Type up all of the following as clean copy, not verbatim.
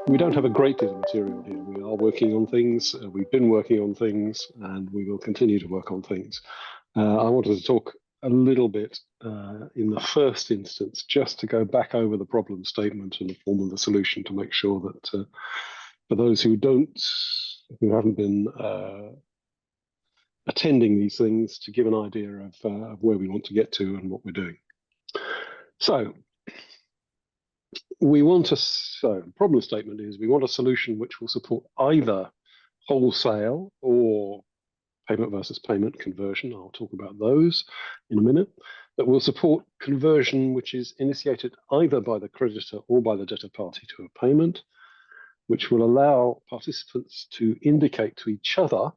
We don't have a great deal of material here. We are working on things, we've been working on things, and we will continue to work on things. I wanted to talk a little bit in the first instance, just to go back over the problem statement and the form of the solution to make sure that for those who haven't been attending these things, to give an idea of where we want to get to and what we're doing. So the problem statement is we want a solution which will support either wholesale or payment versus payment conversion. I'll talk about those in a minute. That will support conversion which is initiated either by the creditor or by the debtor party to a payment, which will allow participants to indicate to each other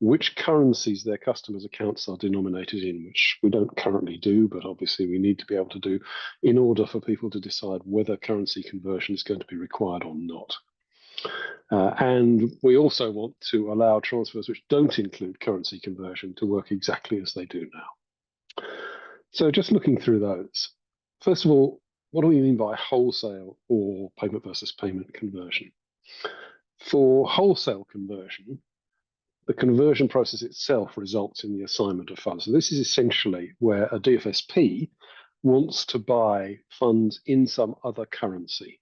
which currencies their customers' accounts are denominated in, which we don't currently do, but obviously we need to be able to do in order for people to decide whether currency conversion is going to be required or not. And we also want to allow transfers which don't include currency conversion to work exactly as they do now. So just looking through those. First of all, what do we mean by wholesale or payment versus payment conversion? For wholesale conversion, the conversion process itself results in the assignment of funds. So this is essentially where a DFSP wants to buy funds in some other currency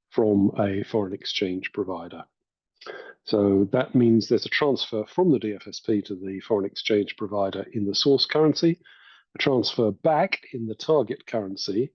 from a foreign exchange provider. So that means there's a transfer from the DFSP to the foreign exchange provider in the source currency, a transfer back in the target currency,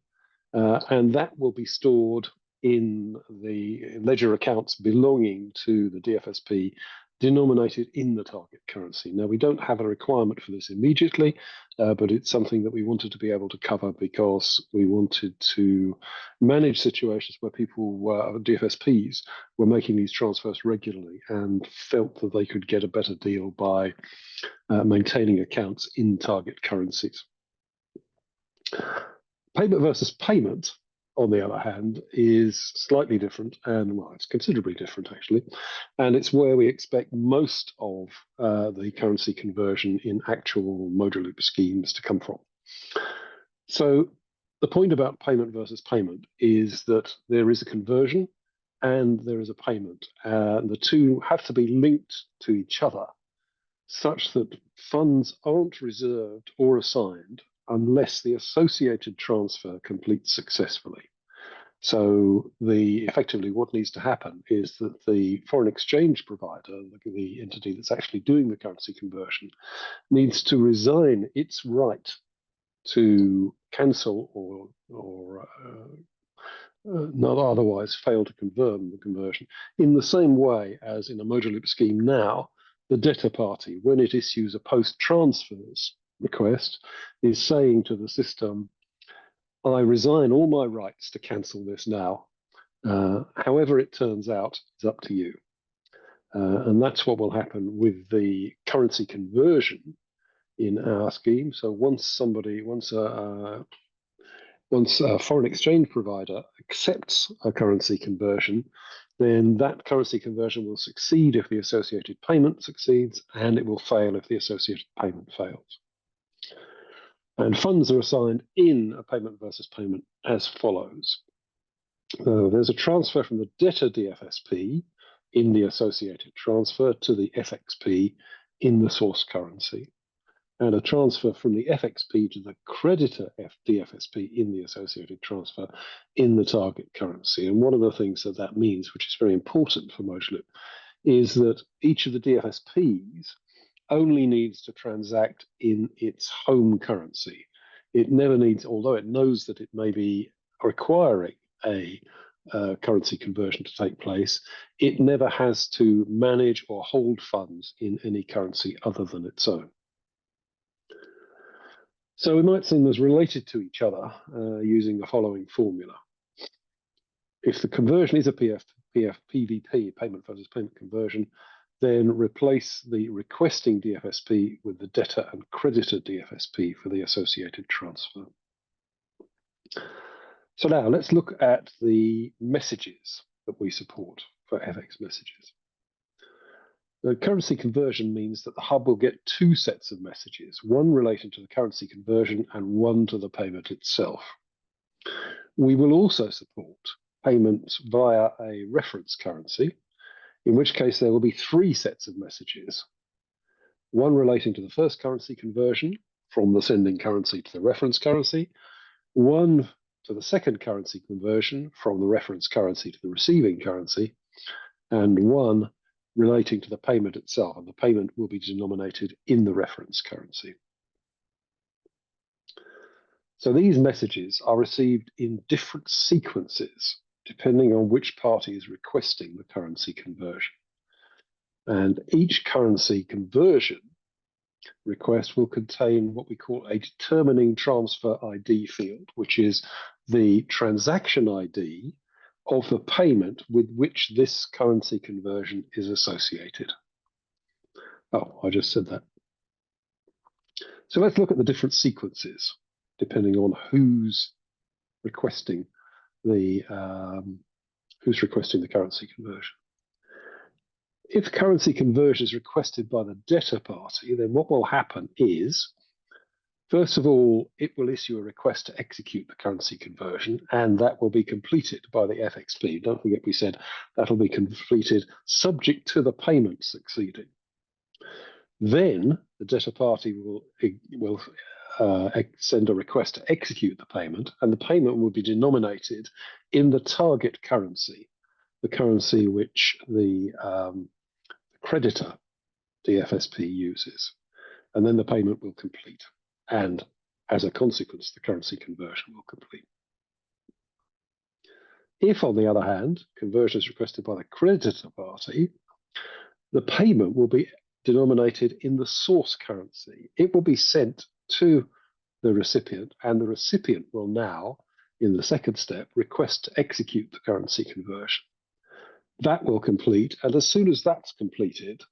and that will be stored in the ledger accounts belonging to the DFSP denominated in the target currency. Now, we don't have a requirement for this immediately, but it's something that we wanted to be able to cover because we wanted to manage situations where DFSPs were making these transfers regularly and felt that they could get a better deal by maintaining accounts in target currencies. Payment versus payment, on the other hand, is slightly different, and well, it's considerably different actually, and it's where we expect most of the currency conversion in actual Mojaloop schemes to come from. So the point about payment versus payment is that there is a conversion and there is a payment, and the two have to be linked to each other such that funds aren't reserved or assigned unless the associated transfer completes successfully. So effectively what needs to happen is that the foreign exchange provider, the entity that's actually doing the currency conversion, needs to resign its right to cancel or not otherwise fail to confirm the conversion in the same way as in a Mojaloop scheme now, the debtor party, when it issues a post-transfers request, is saying to the system, I resign all my rights to cancel this now. However it turns out, it's up to you. And that's what will happen with the currency conversion in our scheme. So once a foreign exchange provider accepts a currency conversion, then that currency conversion will succeed if the associated payment succeeds, and it will fail if the associated payment fails. And funds are assigned in a payment versus payment as follows. There's a transfer from the debtor DFSP in the associated transfer to the FXP in the source currency, and a transfer from the FXP to the creditor DFSP in the associated transfer in the target currency. And one of the things that means, which is very important for Mojaloop, is that each of the DFSPs only needs to transact in its home currency. It never needs, although it knows that it may be requiring a currency conversion to take place, it never has to manage or hold funds in any currency other than its own. So we might see them as related to each other using the following formula. If the conversion is a PVP, payment versus payment conversion, then replace the requesting DFSP with the debtor and creditor DFSP for the associated transfer. So now let's look at the messages that we support for FX messages. The currency conversion means that the hub will get two sets of messages, one related to the currency conversion and one to the payment itself. We will also support payment via a reference currency, in which case there will be three sets of messages. One relating to the first currency conversion from the sending currency to the reference currency, one to the second currency conversion from the reference currency to the receiving currency, and one relating to the payment itself, and the payment will be denominated in the reference currency. So these messages are received in different sequences depending on which party is requesting the currency conversion. And each currency conversion request will contain what we call a determining transfer ID field, which is the transaction ID of the payment with which this currency conversion is associated. Oh, I just said that. So let's look at the different sequences, depending on who's requesting the currency conversion. If currency conversion is requested by the debtor party, then what will happen is, first of all, it will issue a request to execute the currency conversion, and that will be completed by the FXP. Don't forget we said that'll be completed subject to the payment succeeding. Then the debtor party will send a request to execute the payment, and the payment will be denominated in the target currency, the currency which the creditor DFSP uses. And then the payment will complete. And as a consequence, the currency conversion will complete. If, on the other hand, conversion is requested by the creditor party, the payment will be denominated in the source currency. It will be sent to the recipient, and the recipient will now, in the second step, request to execute the currency conversion. That will complete, and as soon as that's completed,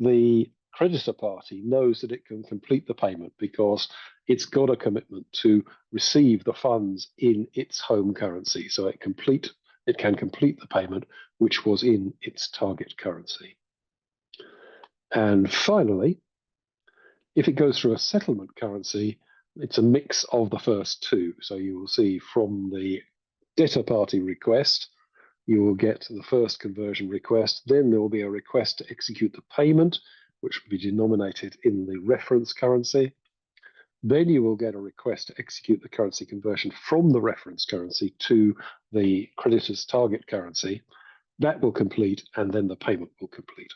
the creditor party knows that it can complete the payment because it's got a commitment to receive the funds in its home currency. So it can complete the payment, which was in its target currency. And finally, if it goes through a settlement currency, it's a mix of the first two. So you will see from the debtor party request, you will get the first conversion request. Then there will be a request to execute the payment, which will be denominated in the reference currency. Then you will get a request to execute the currency conversion from the reference currency to the creditor's target currency. That will complete, and then the payment will complete.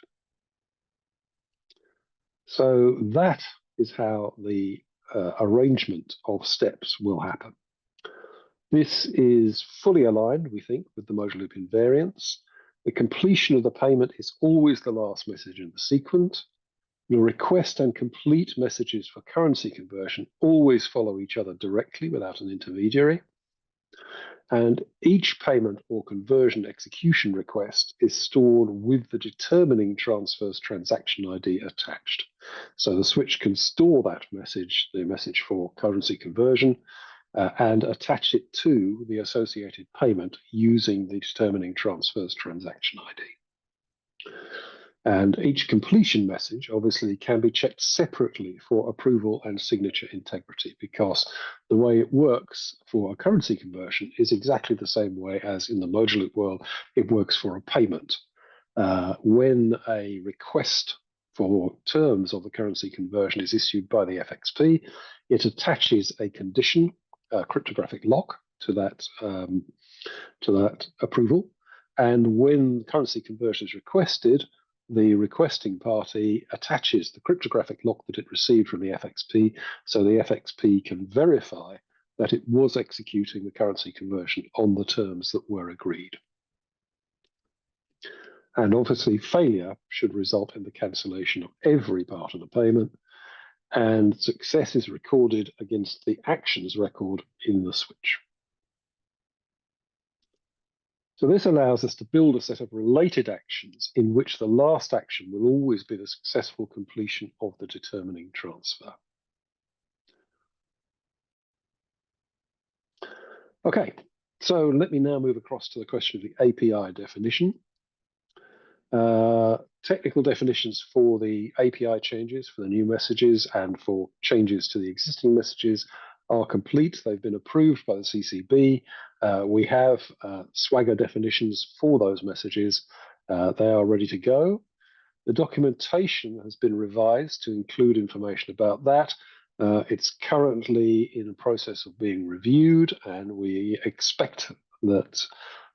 So that is how the arrangement of steps will happen. This is fully aligned, we think, with the Mojaloop invariance. The completion of the payment is always the last message in the sequence. The request and complete messages for currency conversion always follow each other directly without an intermediary. And each payment or conversion execution request is stored with the determining transfer's transaction ID attached. So the switch can store that message, the message for currency conversion, and attach it to the associated payment using the determining transfer's transaction ID. And each completion message obviously can be checked separately for approval and signature integrity, because the way it works for a currency conversion is exactly the same way as in the Mojaloop world it works for a payment. When a request for terms of the currency conversion is issued by the FXP, it attaches a condition, a cryptographic lock to that approval. And when currency conversion is requested, the requesting party attaches the cryptographic lock that it received from the FXP, so the FXP can verify that it was executing the currency conversion on the terms that were agreed. And obviously, failure should result in the cancellation of every part of the payment, and success is recorded against the actions record in the switch. So this allows us to build a set of related actions in which the last action will always be the successful completion of the determining transfer. Okay, so let me now move across to the question of the API definition. Technical definitions for the API changes, for the new messages, and for changes to the existing messages are complete. They've been approved by the CCB. We have Swagger definitions for those messages. They are ready to go. The documentation has been revised to include information about that. It's currently in the process of being reviewed, and we expect that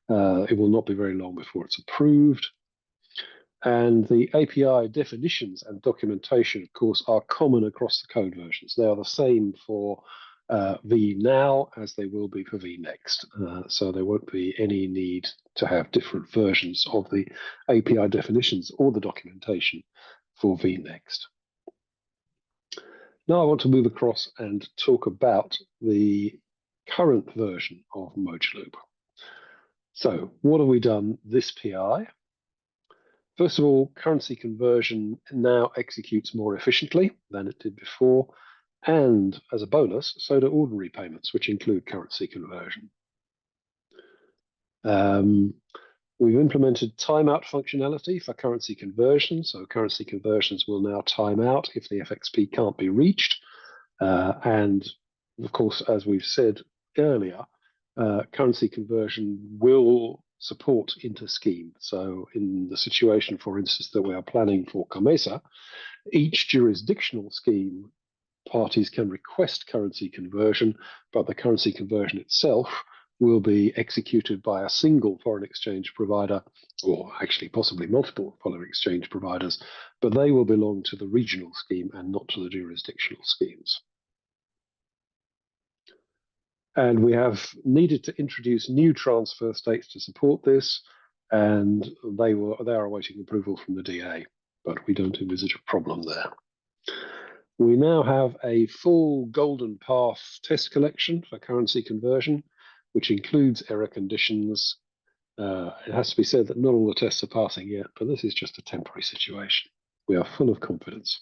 it will not be very long before it's approved. And the API definitions and documentation, of course, are common across the code versions. They are the same for vNow as they will be for vNext. So there won't be any need to have different versions of the API definitions or the documentation for vNext. Now I want to move across and talk about the current version of Mojaloop. So what have we done this PI? First of all, currency conversion now executes more efficiently than it did before. And as a bonus, so do ordinary payments, which include currency conversion. We've implemented timeout functionality for currency conversion. So currency conversions will now time out if the FXP can't be reached. And of course, as we've said earlier, currency conversion will support inter-scheme. So in the situation, for instance, that we are planning for COMESA, each jurisdictional scheme parties can request currency conversion, but the currency conversion itself will be executed by a single foreign exchange provider, or actually possibly multiple foreign exchange providers, but they will belong to the regional scheme and not to the jurisdictional schemes. And we have needed to introduce new transfer states to support this, and they are awaiting approval from the DA, but we don't envisage a problem there. We now have a full golden path test collection for currency conversion, which includes error conditions. It has to be said that not all the tests are passing yet, but this is just a temporary situation. We are full of confidence.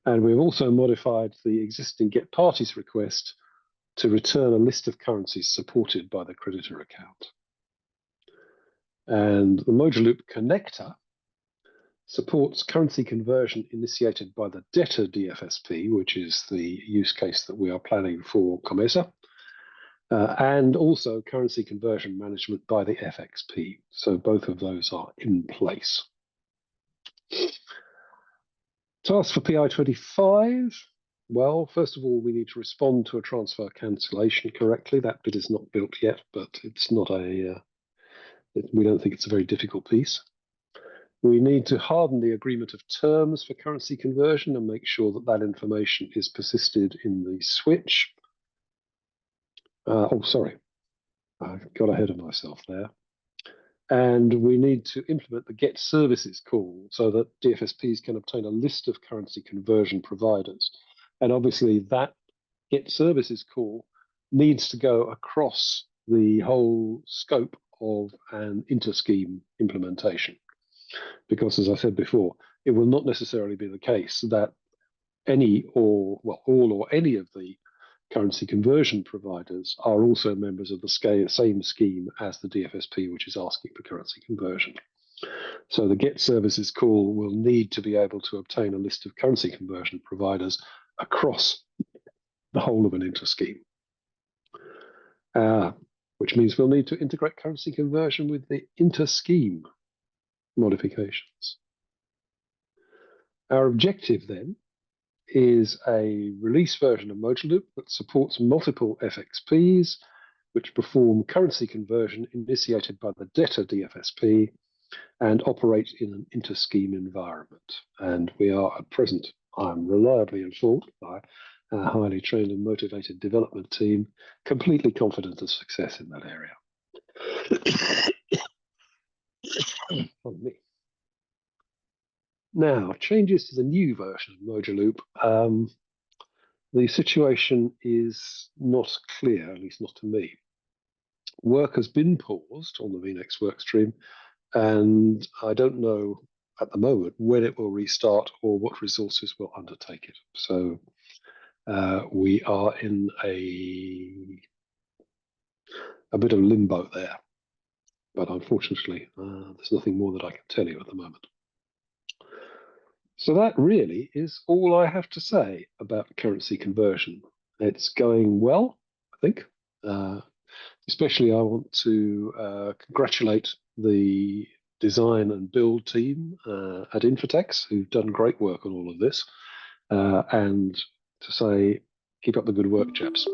And we've also modified the existing get parties request to return a list of currencies supported by the creditor account. And the Mojaloop connector supports currency conversion initiated by the debtor DFSP, which is the use case that we are planning for COMESA, and also currency conversion management by the FXP. So both of those are in place. Task for PI 25. Well, first of all, we need to respond to a transfer cancellation correctly. That bit is not built yet, but it's not we don't think it's a very difficult piece. We need to harden the agreement of terms for currency conversion and make sure that that information is persisted in the switch. Oh, sorry, I got ahead of myself there. And we need to implement the get services call so that DFSPs can obtain a list of currency conversion providers. And obviously that get services call needs to go across the whole scope of an inter-scheme implementation. Because as I said before, it will not necessarily be the case that all or any of the currency conversion providers are also members of the same scheme as the DFSP, which is asking for currency conversion. So the get services call will need to be able to obtain a list of currency conversion providers across the whole of an inter-scheme, which means we'll need to integrate currency conversion with the inter-scheme modifications. Our objective then is a release version of Mojaloop that supports multiple FXPs, which perform currency conversion initiated by the debtor DFSP and operate in an inter-scheme environment. And we are at present, I'm reliably informed by a highly trained and motivated development team, completely confident of success in that area. Pardon me. Now, changes to the new version of Mojaloop. The situation is not clear, at least not to me. Work has been paused on the vNext workstream, and I don't know at the moment when it will restart or what resources will undertake it. So we are in a bit of limbo there. But unfortunately, there's nothing more that I can tell you at the moment. So that really is all I have to say about currency conversion. It's going well, I think. Uh, Especially, I want to congratulate the design and build team at Infotex, who've done great work on all of this, and to say, keep up the good work, chaps.